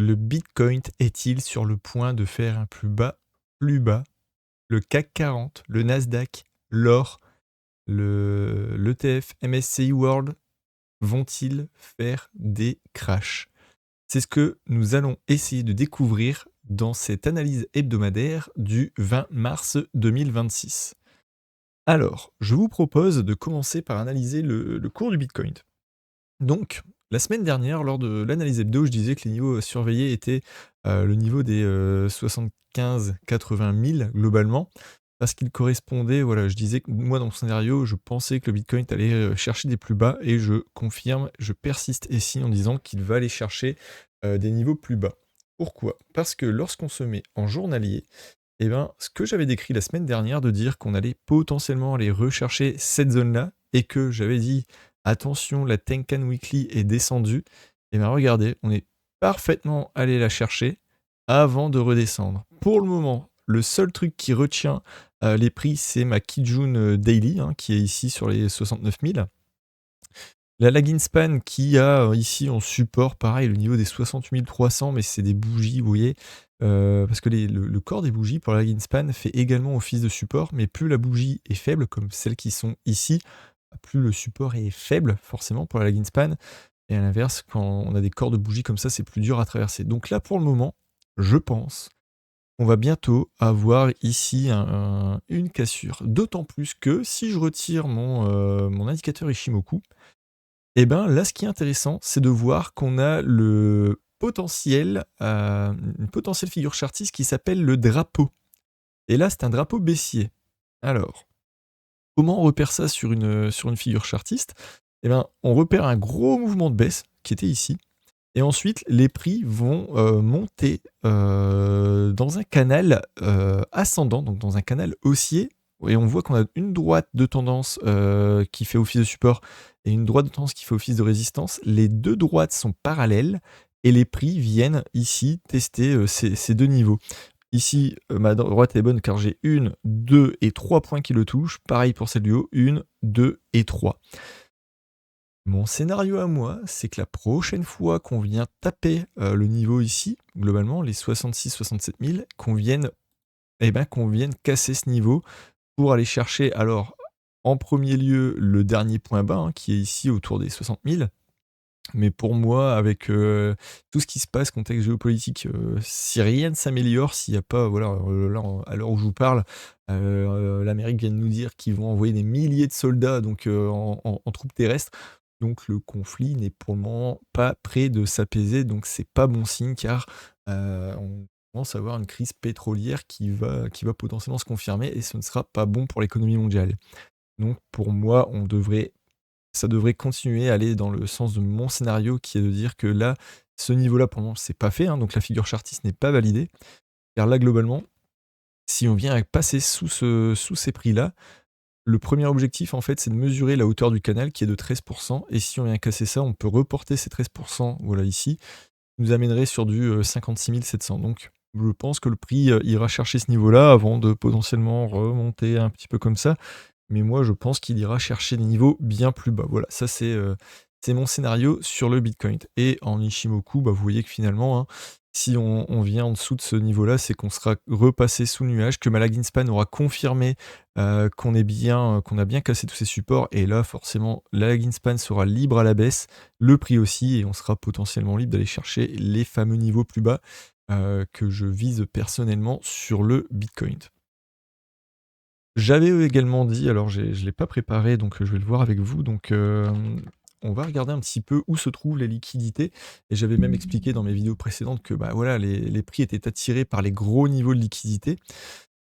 Le Bitcoin est-il sur le point de faire un plus bas? Le CAC 40, le Nasdaq, l'or, l'ETF MSCI World vont-ils faire des crashs? C'est ce que nous allons essayer de découvrir dans cette analyse hebdomadaire du 20 mars 2026. Alors, je vous propose de commencer par analyser le cours du Bitcoin. Donc, la semaine dernière, lors de l'analyse hebdo, je disais que les niveaux surveillés étaient le niveau des 75-80 000 globalement, parce qu'il correspondait, voilà, je disais que moi dans mon scénario, je pensais que le Bitcoin allait chercher des plus bas, et je confirme, je persiste ici en disant qu'il va aller chercher des niveaux plus bas. Pourquoi? Parce que lorsqu'on se met en journalier, eh ben, ce que j'avais décrit la semaine dernière, de dire qu'on allait potentiellement aller rechercher cette zone-là, et que j'avais dit attention, la Tenkan Weekly est descendue, et bien regardez, on est parfaitement allé la chercher avant de redescendre. Pour le moment, le seul truc qui retient les prix, c'est ma Kijun Daily, hein, qui est ici sur les 69 000. La Lagging Span qui a ici en support, pareil, le niveau des 68 300, mais c'est des bougies, vous voyez, parce que le corps des bougies pour la Lagging Span fait également office de support, mais plus la bougie est faible, comme celles qui sont ici, plus le support est faible, forcément, pour la Lagging Span. Et à l'inverse, quand on a des corps de bougies comme ça, c'est plus dur à traverser. Donc là, pour le moment, je pense qu'on va bientôt avoir ici une cassure. D'autant plus que si je retire mon indicateur Ishimoku, et ben là, ce qui est intéressant, c'est de voir qu'on a le potentiel, une potentielle figure chartiste qui s'appelle le drapeau. Et là, c'est un drapeau baissier. Alors, comment on repère ça sur une figure chartiste? Eh ben, on repère un gros mouvement de baisse qui était ici. Et ensuite, les prix vont monter dans un canal ascendant, donc dans un canal haussier. Et on voit qu'on a une droite de tendance qui fait office de support et une droite de tendance qui fait office de résistance. Les deux droites sont parallèles et les prix viennent ici tester ces deux niveaux. Ici, ma droite est bonne car j'ai 1, 2 et 3 points qui le touchent. Pareil pour celle du haut, 1, 2 et 3. Mon scénario à moi, c'est que la prochaine fois qu'on vient taper le niveau ici, globalement, les 66-67 000, qu'on vienne casser ce niveau pour aller chercher, alors, en premier lieu, le dernier point bas, hein, qui est ici autour des 60 000. Mais pour moi, avec tout ce qui se passe, contexte géopolitique, si rien ne s'améliore, s'il n'y a pas, voilà, là, à l'heure où je vous parle, l'Amérique vient de nous dire qu'ils vont envoyer des milliers de soldats donc, en troupes terrestres. Donc le conflit n'est pour le moment pas près de s'apaiser, donc c'est pas bon signe car on commence à avoir une crise pétrolière qui va potentiellement se confirmer et ce ne sera pas bon pour l'économie mondiale. Donc pour moi, ça devrait continuer à aller dans le sens de mon scénario qui est de dire que là, ce niveau-là, pour le moment, c'est pas fait, hein, donc la figure chartiste n'est pas validée. Car là, globalement, si on vient à passer sous ces prix-là, le premier objectif, en fait, c'est de mesurer la hauteur du canal qui est de 13%. Et si on vient casser ça, on peut reporter ces 13%, voilà ici, nous amènerait sur du 56 700. Donc, je pense que le prix ira chercher ce niveau-là avant de potentiellement remonter un petit peu comme ça. Mais moi, je pense qu'il ira chercher des niveaux bien plus bas. Voilà, ça c'est mon scénario sur le Bitcoin. Et en Ishimoku, bah, vous voyez que finalement, hein, si on vient en dessous de ce niveau-là, c'est qu'on sera repassé sous le nuage, que ma lagging span aura confirmé qu'on a bien cassé tous ces supports. Et là, forcément, la lagging span sera libre à la baisse, le prix aussi, et on sera potentiellement libre d'aller chercher les fameux niveaux plus bas que je vise personnellement sur le Bitcoin. J'avais également dit, alors je ne l'ai pas préparé, donc je vais le voir avec vous. Donc, on va regarder un petit peu où se trouvent les liquidités. Et j'avais même expliqué dans mes vidéos précédentes que bah, voilà, les prix étaient attirés par les gros niveaux de liquidité.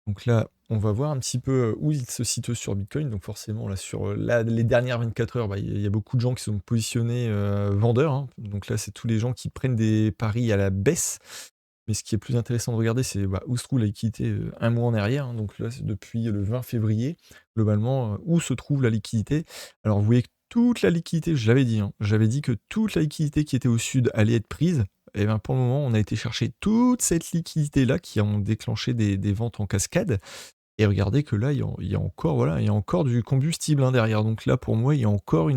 Donc là, on va voir un petit peu où ils se situent sur Bitcoin. Donc forcément, là, sur les dernières 24 heures, bah, il y a beaucoup de gens qui sont positionnés vendeurs, hein. Donc là, c'est tous les gens qui prennent des paris à la baisse. Mais ce qui est plus intéressant de regarder, c'est bah, où se trouve la liquidité un mois en arrière, hein. Donc là, c'est depuis le 20 février, globalement, où se trouve la liquidité. Alors, vous voyez que toute la liquidité, je l'avais dit, hein, j'avais dit que toute la liquidité qui était au sud allait être prise. Et bien pour le moment, on a été chercher toute cette liquidité-là qui ont déclenché des ventes en cascade. Et regardez que là, il y a encore, voilà, il y a encore du combustible hein, derrière. Donc là, pour moi, il y a encore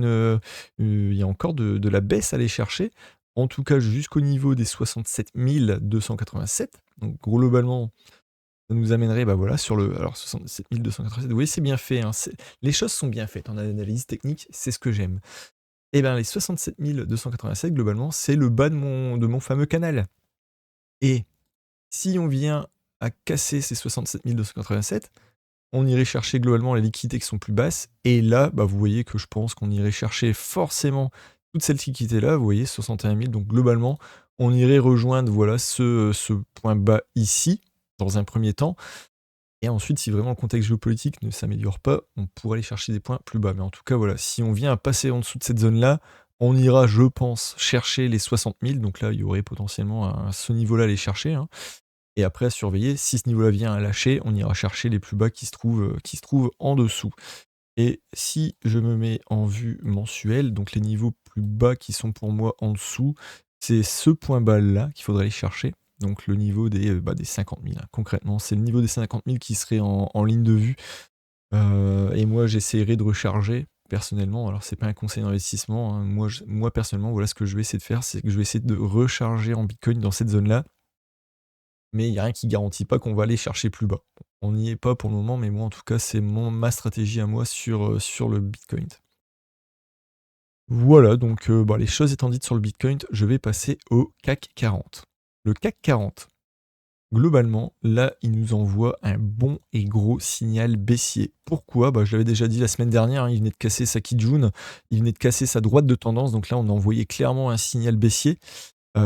de la baisse à aller chercher. en tout cas jusqu'au niveau des 67 287. Donc globalement, ça nous amènerait, bah, voilà, sur le alors 67 287, vous voyez, c'est bien fait, hein, les choses sont bien faites en analyse technique, c'est ce que j'aime. Et ben, les 67 287 globalement, c'est le bas de mon fameux canal. Et si on vient à casser ces 67 287, on irait chercher globalement les liquidités qui sont plus basses. Et là, bah, vous voyez que je pense qu'on irait chercher forcément toute cette liquidité-là, vous voyez, 61 000. Donc globalement, on irait rejoindre, voilà, ce point bas ici, dans un premier temps. Et ensuite, si vraiment le contexte géopolitique ne s'améliore pas, on pourrait aller chercher des points plus bas. Mais en tout cas, voilà, si on vient à passer en dessous de cette zone-là, on ira, je pense, chercher les 60 000. Donc là, il y aurait potentiellement à ce niveau-là à les chercher, hein. Et après, à surveiller, si ce niveau-là vient à lâcher, on ira chercher les plus bas qui se trouvent en dessous. Et si je me mets en vue mensuelle, donc les niveaux plus bas qui sont pour moi en dessous, c'est ce point bas-là qu'il faudrait aller chercher. Donc le niveau des 50 000, hein. Concrètement, c'est le niveau des 50 000 qui serait en ligne de vue. Et moi, j'essaierai de recharger personnellement. Alors, c'est pas un conseil d'investissement, hein. Moi, personnellement, voilà ce que je vais essayer de faire, c'est que je vais essayer de recharger en Bitcoin dans cette zone-là. Mais il n'y a rien qui garantit pas qu'on va aller chercher plus bas. On n'y est pas pour le moment, mais moi, en tout cas, c'est ma stratégie à moi sur le Bitcoin. Voilà, donc bah, les choses étant dites sur le Bitcoin, je vais passer au CAC 40. Le CAC 40, globalement, là, il nous envoie un bon et gros signal baissier. Pourquoi? Bah, je l'avais déjà dit la semaine dernière, hein, il venait de casser sa Kijun, il venait de casser sa droite de tendance, donc là, on a envoyé clairement un signal baissier.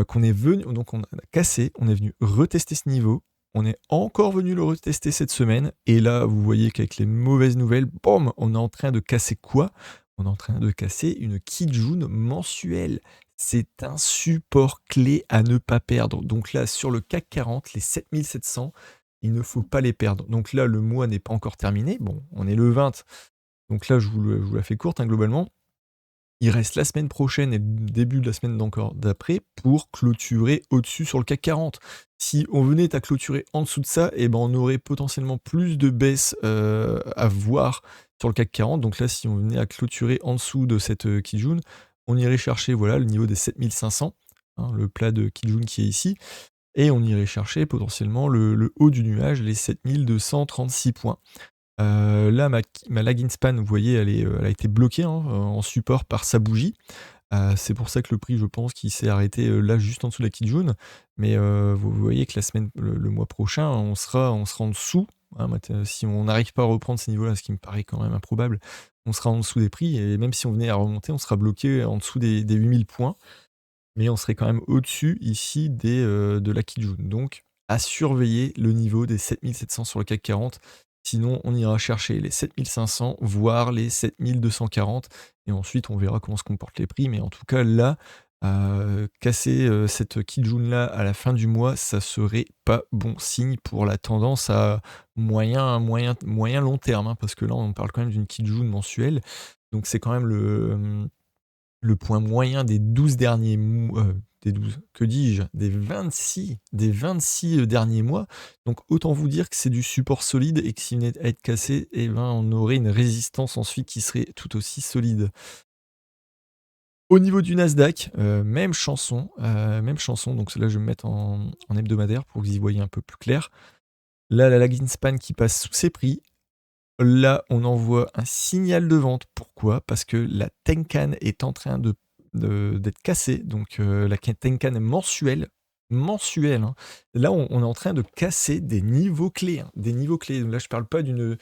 Qu'on est venu, donc on a cassé, on est venu retester ce niveau, on est encore venu le retester cette semaine, et là, vous voyez qu'avec les mauvaises nouvelles, boum, on est en train de casser quoi? On est en train de casser une Kijun mensuelle. C'est un support clé à ne pas perdre. Donc là, sur le CAC 40, les 7700, il ne faut pas les perdre. Donc là, le mois n'est pas encore terminé. Bon, on est le 20, donc là, je vous la fais courte, hein, globalement. Il reste la semaine prochaine et le début de la semaine d'encore d'après pour clôturer au-dessus sur le CAC 40. Si on venait à clôturer en dessous de ça, et ben on aurait potentiellement plus de baisses à voir sur le CAC 40. Donc là, si on venait à clôturer en dessous de cette Kijun, on irait chercher, voilà, le niveau des 7500, hein, le plat de Kijun qui est ici, et on irait chercher potentiellement le haut du nuage, les 7236 points. Là, ma lagging span, vous voyez, elle a été bloquée, hein, en support par sa bougie. C'est pour ça que le prix, je pense, qu'il s'est arrêté là, juste en dessous de la Kijun. Mais vous voyez que le mois prochain, on sera en dessous, hein. Si on n'arrive pas à reprendre ces niveaux-là, ce qui me paraît quand même improbable, on sera en dessous des prix. Et même si on venait à remonter, on sera bloqué en dessous des 8000 points. Mais on serait quand même au-dessus ici de la Kijun. Donc, à surveiller le niveau des 7700 sur le CAC 40. Sinon, on ira chercher les 7500, voire les 7240. Et ensuite, on verra comment se comportent les prix. Mais en tout cas, là, casser cette Kijun-là à la fin du mois, ça serait pas bon signe pour la tendance à moyen long terme, hein, parce que là, on parle quand même d'une Kijun mensuelle. Donc, c'est quand même le point moyen des 12 derniers mois, des 12, que dis-je? Des 26 derniers mois. Donc autant vous dire que c'est du support solide et que s'il venait à être cassé, eh ben, on aurait une résistance ensuite qui serait tout aussi solide. Au niveau du Nasdaq, même chanson, donc là je vais me mettre en hebdomadaire pour que vous y voyez un peu plus clair. Là, la lagging span qui passe sous ses prix. Là, on envoie un signal de vente. Pourquoi? Parce que la Tenkan est en train d'être cassée. Donc la Tenkan mensuelle, hein. Là, on est en train de casser des niveaux clés, hein, des niveaux clés. Là, je parle pas d'une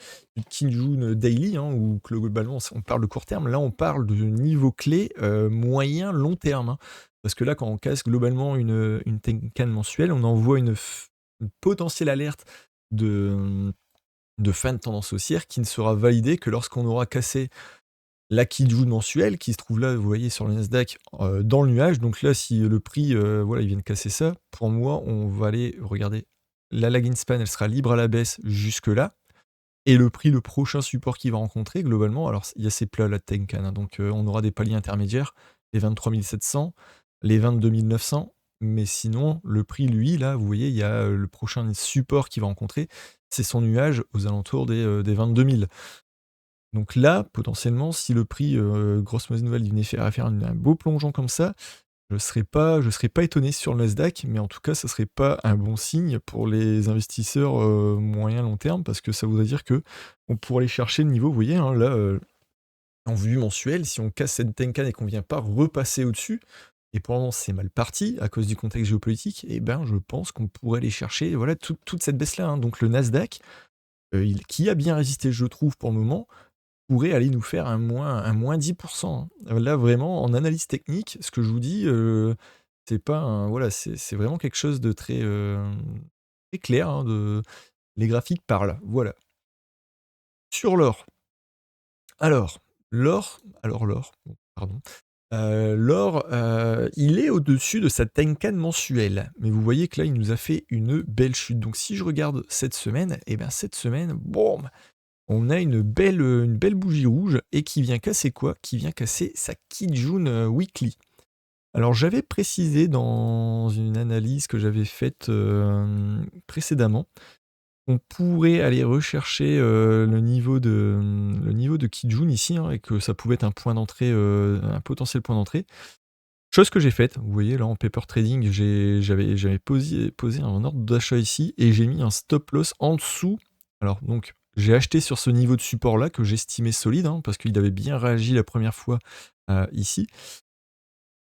Kijun daily, hein, où globalement on parle de court terme. Là, on parle de niveaux clés moyen, long terme, hein. Parce que là, quand on casse globalement une Tenkan mensuelle, on envoie une potentielle alerte de fin de tendance haussière qui ne sera validée que lorsqu'on aura cassé la Kijun mensuelle qui se trouve là, vous voyez, sur le Nasdaq, dans le nuage. Donc là, si le prix, voilà, il vient de casser ça, pour moi, on va aller regarder la lagging span, elle sera libre à la baisse jusque-là. Et le prix, le prochain support qu'il va rencontrer, globalement, alors il y a ces plats là de Tenkan, hein, donc on aura des paliers intermédiaires, les 23 700, les 22 900, mais sinon, le prix, lui, là, vous voyez, il y a le prochain support qu'il va rencontrer, c'est son nuage aux alentours des 22 000. Donc là, potentiellement, si le prix, grosse mauvaise nouvelle, il venait faire un beau plongeon comme ça, Je serais pas étonné sur le Nasdaq, mais en tout cas, ça serait pas un bon signe pour les investisseurs, moyen long terme parce que ça voudrait dire que on pourrait aller chercher le niveau, vous voyez, hein, là, en vue mensuelle, si on casse cette Tenkan et qu'on vient pas repasser au-dessus, et pour le moment c'est mal parti à cause du contexte géopolitique, et ben, je pense qu'on pourrait aller chercher, voilà, toute cette baisse-là, hein. Donc le Nasdaq, qui a bien résisté, je trouve, pour le moment, pourrait aller nous faire un moins 10%, hein. Là, vraiment, en analyse technique, ce que je vous dis, c'est pas un voilà, c'est vraiment quelque chose de très, très clair, hein, les graphiques parlent, voilà. Sur l'or, alors, l'or, bon, pardon, l'or, il est au-dessus de sa Tenkan mensuelle, mais vous voyez que là, il nous a fait une belle chute. Donc si je regarde cette semaine, et ben, cette semaine, boum! On a une belle bougie rouge et qui vient casser quoi? Qui vient casser sa Kijun, Weekly. Alors j'avais précisé dans une analyse que j'avais faite, précédemment, on pourrait aller rechercher, le niveau de Kijun ici, hein, et que ça pouvait être un point d'entrée, un potentiel point d'entrée. Chose que j'ai faite, vous voyez là en paper trading, j'avais posé un ordre d'achat ici et j'ai mis un stop loss en dessous. Alors donc j'ai acheté sur ce niveau de support là que j'estimais solide, hein, parce qu'il avait bien réagi la première fois, ici.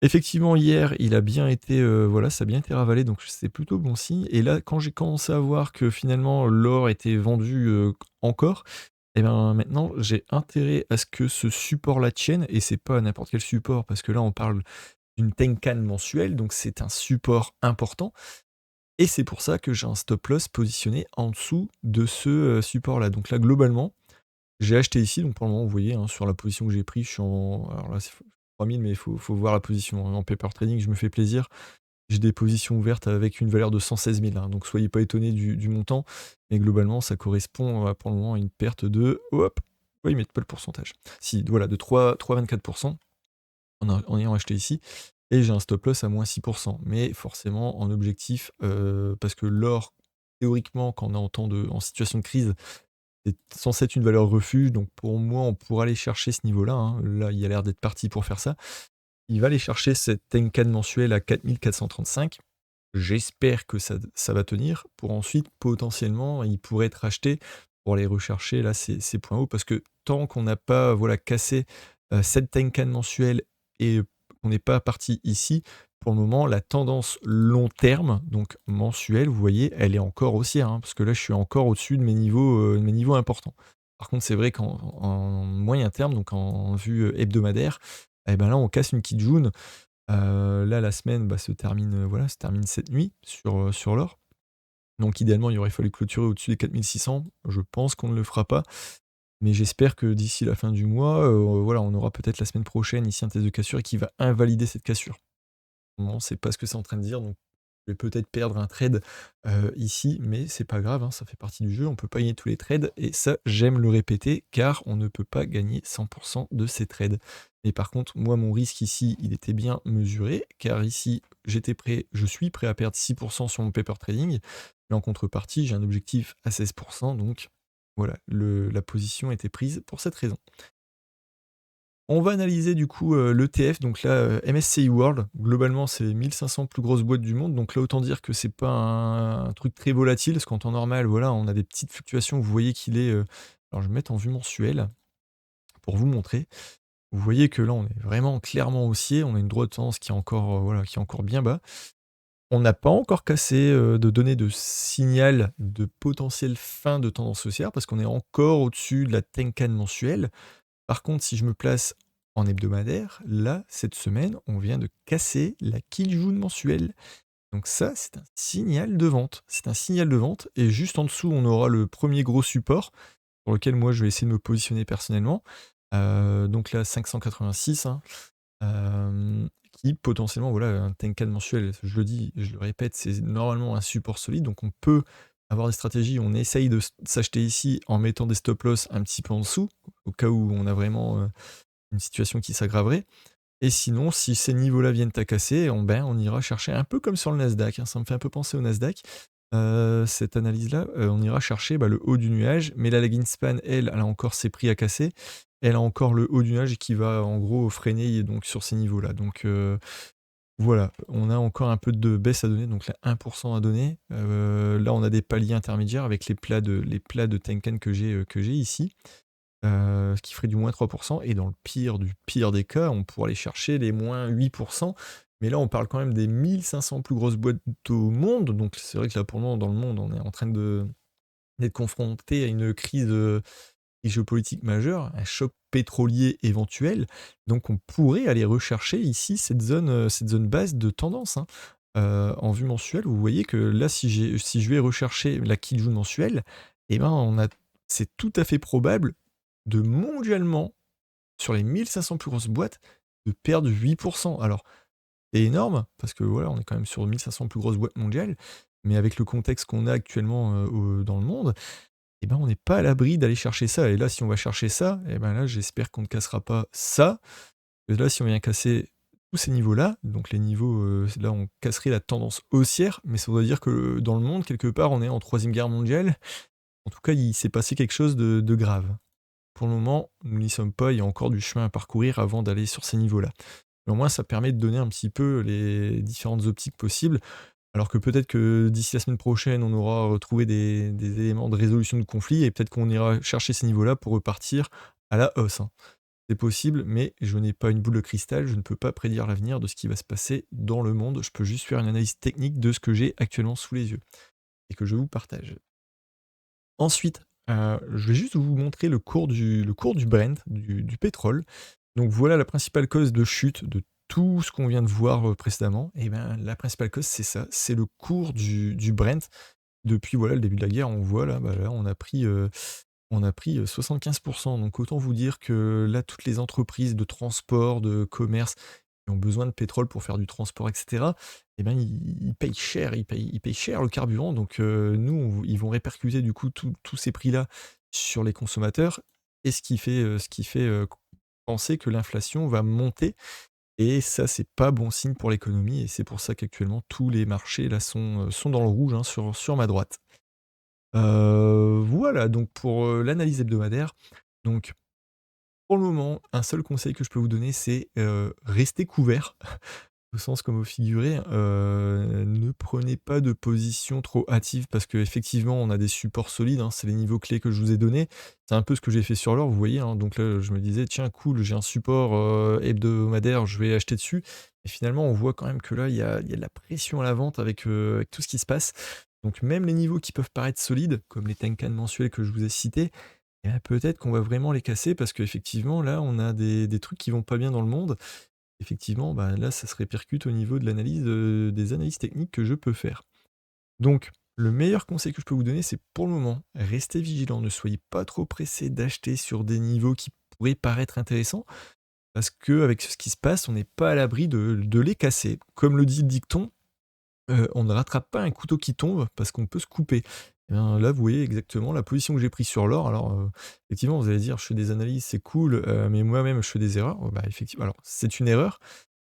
Effectivement hier il a bien été, voilà, ça a bien été ravalé, donc c'est plutôt bon signe, et là quand j'ai commencé à voir que finalement l'or était vendu, encore, et ben maintenant j'ai intérêt à ce que ce support là tienne, et c'est pas n'importe quel support parce que là on parle d'une Tenkan mensuelle, donc c'est un support important, et c'est pour ça que j'ai un stop loss positionné en dessous de ce, support-là. Donc là, globalement, j'ai acheté ici, donc pour le moment, vous voyez, hein, sur la position que j'ai pris, je suis en alors là, c'est 3000, mais il faut voir la position, hein. En paper trading, je me fais plaisir. J'ai des positions ouvertes avec une valeur de 116 000, hein, donc soyez pas étonnés du montant, mais globalement, ça correspond, pour le moment à une perte de hop, pourquoi ils mettent pas le pourcentage? Si, voilà, de 3,24 en ayant acheté ici, et j'ai un stop loss à -6. Mais forcément en objectif, parce que l'or, théoriquement, quand on est en situation de crise, c'est censé être une valeur refuge, donc pour moi, on pourra aller chercher ce niveau-là, hein. Là, il a l'air d'être parti pour faire ça. Il va aller chercher cette Tenkan mensuelle à 4 435. J'espère que ça va tenir pour ensuite, potentiellement, il pourrait être acheté pour aller rechercher là ces points hauts, parce que tant qu'on n'a pas, voilà, cassé, cette Tenkan mensuelle, et qu'on n'est pas parti ici, pour le moment, la tendance long terme, donc mensuelle, vous voyez, elle est encore haussière, hein, parce que là, je suis encore au-dessus de mes niveaux importants. Par contre, c'est vrai qu'en moyen terme, donc en vue, hebdomadaire, et ben là, on casse une Kijun. Là, la semaine, bah, se termine cette nuit sur l'or. Donc idéalement, il aurait fallu clôturer au-dessus des 4 600. Je pense qu'on ne le fera pas, mais j'espère que d'ici la fin du mois, voilà, on aura peut-être la semaine prochaine ici un test de cassure et qui va invalider cette cassure. Non, on sait pas ce que c'est en train de dire, donc je vais peut-être perdre un trade, ici, mais c'est pas grave, hein, ça fait partie du jeu, on peut pas gagner tous les trades, et ça, j'aime le répéter, car on ne peut pas gagner 100 de ces trades. Mais par contre, moi, mon risque ici, il était bien mesuré, car ici, je suis prêt à perdre 6 sur mon paper trading, mais en contrepartie, j'ai un objectif à 16, donc voilà, la position était prise pour cette raison. On va analyser du coup, l'ETF, donc là, MSCI World. Globalement, c'est 1 500 plus grosses boîtes du monde, donc là, autant dire que c'est pas un truc très volatile, parce qu'en temps normal, voilà, on a des petites fluctuations. Vous voyez qu'il est, alors je vais mettre en vue mensuelle pour vous montrer. Vous voyez que là, on est vraiment clairement haussier, on a une droite tendance qui est encore, voilà, qui est encore bien bas. On n'a pas encore cassé, de données de signal de potentielle fin de tendance haussière, parce qu'on est encore au-dessus de la Tenkan mensuelle. Par contre, si je me place en hebdomadaire, là, cette semaine, on vient de casser la Kijun mensuelle. Donc ça, c'est un signal de vente. C'est un signal de vente, et juste en dessous, on aura le premier gros support sur lequel moi, je vais essayer de me positionner personnellement. Donc là, 586, hein, qui potentiellement, voilà, un Tenkan mensuel, je le dis, je le répète, c'est normalement un support solide, donc on peut avoir des stratégies, on essaye de s'acheter ici en mettant des stop loss un petit peu en dessous, au cas où on a vraiment, une situation qui s'aggraverait, et sinon, si ces niveaux-là viennent à casser, on ira chercher un peu comme sur le Nasdaq, hein, ça me fait un peu penser au Nasdaq, cette analyse-là, on ira chercher, bah, le haut du nuage, mais la lagging span, elle a encore ses prix à casser. Elle a encore le haut du nuage qui va en gros freiner donc sur ces niveaux-là. Donc Voilà, on a encore un peu de baisse à donner, donc là 1 à donner. Là, on a des paliers intermédiaires avec les plats de Tenkan que j'ai ici, ce qui ferait du moins 3 et dans le pire du pire des cas, on pourrait aller chercher les moins 8. Mais là, on parle quand même des 1 500 plus grosses boîtes au monde, donc c'est vrai que là, pour le moment, dans le monde, on est en train d'être confronté à une crise, géopolitique majeure, un choc pétrolier éventuel. Donc on pourrait aller rechercher ici cette zone basse de tendance, hein. En vue mensuelle, vous voyez que là, si je vais rechercher la Kijun mensuelle, eh ben, c'est tout à fait probable de mondialement, sur les 1500 plus grosses boîtes, de perdre 8. Alors, c'est énorme, parce que voilà, on est quand même sur 1500 plus grosses boîtes mondiales, mais avec le contexte qu'on a actuellement dans le monde, eh ben, on n'est pas à l'abri d'aller chercher ça. Et là, si on va chercher ça, eh ben là, j'espère qu'on ne cassera pas ça. Et là, si on vient casser tous ces niveaux-là, donc les niveaux, là, on casserait la tendance haussière, mais ça voudrait dire que dans le monde, quelque part, on est en troisième guerre mondiale. En tout cas, il s'est passé quelque chose de grave. Pour le moment, nous n'y sommes pas, il y a encore du chemin à parcourir avant d'aller sur ces niveaux-là. Mais au moins, ça permet de donner un petit peu les différentes optiques possibles. Alors que peut-être que d'ici la semaine prochaine, on aura retrouvé des éléments de résolution de conflit et peut-être qu'on ira chercher ces niveaux-là pour repartir à la hausse, hein. C'est possible, mais je n'ai pas une boule de cristal, je ne peux pas prédire l'avenir de ce qui va se passer dans le monde. Je peux juste faire une analyse technique de ce que j'ai actuellement sous les yeux et que je vous partage. Ensuite, je vais juste vous montrer le cours du Brent, du pétrole. Donc voilà la principale cause de chute de tout ce qu'on vient de voir, précédemment. Et ben, la principale cause, c'est ça, c'est le cours du Brent. Depuis, voilà, le début de la guerre, on voit là, bah, là, on a pris 75. Donc autant vous dire que là, toutes les entreprises de transport, de commerce, qui ont besoin de pétrole pour faire du transport et cetera, et ben, ils payent cher, ils payent cher le carburant. Donc nous, ils vont répercuter du coup tous ces prix-là sur les consommateurs, et ce qui fait penser que l'inflation va monter, et ça, c'est pas bon signe pour l'économie, et c'est pour ça qu'actuellement tous les marchés là sont dans le rouge, hein, sur ma droite. Voilà donc pour, l'analyse hebdomadaire. Donc pour le moment, un seul conseil que je peux vous donner, c'est, rester couvert. Au sens comme au figuré, ne prenez pas de position trop hâtive parce qu'effectivement, on a des supports solides, hein, c'est les niveaux clés que je vous ai donnés. C'est un peu ce que j'ai fait sur l'or, vous voyez, hein, donc là, je me disais: «Tiens cool, j'ai un support, hebdomadaire, je vais acheter dessus». Et finalement, on voit quand même que là, il y a de la pression à la vente avec tout ce qui se passe. Donc même les niveaux qui peuvent paraître solides, comme les Tenkan mensuels que je vous ai cités, eh bah, peut-être qu'on va vraiment les casser parce qu'effectivement, là, on a des trucs qui vont pas bien dans le monde. Effectivement, bah, là, ça se répercute au niveau de l'analyse, des analyses techniques que je peux faire. Donc, le meilleur conseil que je peux vous donner, c'est pour le moment, restez vigilant, ne soyez pas trop pressé d'acheter sur des niveaux qui pourraient paraître intéressants, parce qu'avec ce qui se passe, on n'est pas à l'abri de les casser. Comme le dit le dicton, on ne rattrape pas un couteau qui tombe parce qu'on peut se couper. Et bien, là, vous voyez exactement la position que j'ai prise sur l'or. Alors, effectivement, vous allez dire: «Je fais des analyses, c'est cool, mais moi-même, je fais des erreurs». Bah, effectivement, alors c'est une erreur.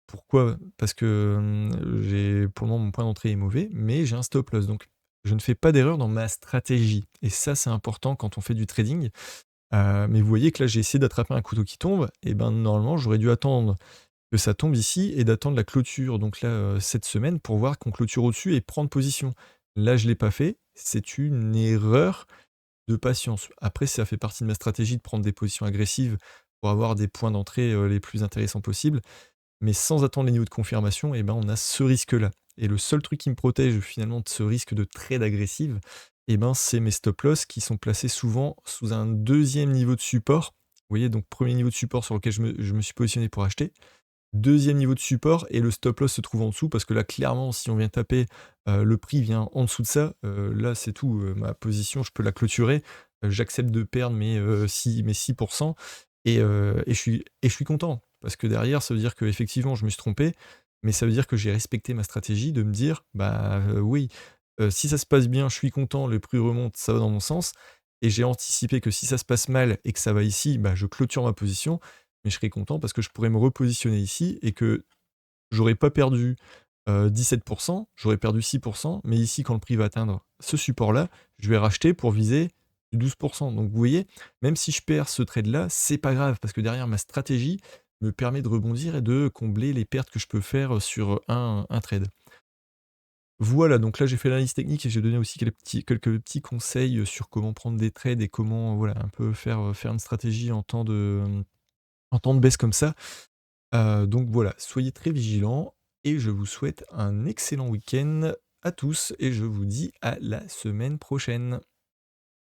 Pourquoi? Parce que, j'ai pour le moment, mon point d'entrée est mauvais, mais j'ai un stop loss, donc je ne fais pas d'erreur dans ma stratégie, et ça, c'est important quand on fait du trading. Mais vous voyez que là, j'ai essayé d'attraper un couteau qui tombe, et ben, normalement, j'aurais dû attendre que ça tombe ici et d'attendre la clôture, donc là, cette semaine, pour voir qu'on clôture au-dessus et prendre position. Là, je l'ai pas fait, c'est une erreur de patience. Après, ça fait partie de ma stratégie de prendre des positions agressives pour avoir des points d'entrée, les plus intéressants possibles. Mais sans attendre les niveaux de confirmation, eh ben, on a ce risque-là. Et le seul truc qui me protège finalement de ce risque de trade agressive, eh ben, c'est mes stop loss qui sont placés souvent sous un deuxième niveau de support. Vous voyez, donc premier niveau de support sur lequel je me suis positionné pour acheter. Deuxième niveau de support, et le stop loss se trouve en dessous parce que là, clairement, si on vient taper, le prix vient en dessous de ça, là, c'est tout, ma position, je peux la clôturer. J'accepte de perdre mes 6, et je suis content parce que derrière, ça veut dire qu'effectivement, je me suis trompé, mais ça veut dire que j'ai respecté ma stratégie de me dire: «Bah, oui, si ça se passe bien, je suis content, le prix remonte, ça va dans mon sens», et j'ai anticipé que si ça se passe mal et que ça va ici, bah, je clôture ma position. Mais je serais content parce que je pourrais me repositionner ici et que j'aurais pas perdu, 17, j'aurais perdu 6, mais ici, quand le prix va atteindre ce support-là, je vais racheter pour viser du 12. Donc vous voyez, même si je perds ce trade-là, c'est pas grave parce que derrière ma stratégie me permet de rebondir et de combler les pertes que je peux faire, sur un trade. Voilà, donc là j'ai fait l'analyse technique et j'ai donné aussi quelques petits conseils, sur comment prendre des trades et comment, voilà, un peu faire une stratégie en temps de baisse comme ça. Donc voilà, soyez très vigilants et je vous souhaite un excellent week-end à tous et je vous dis à la semaine prochaine.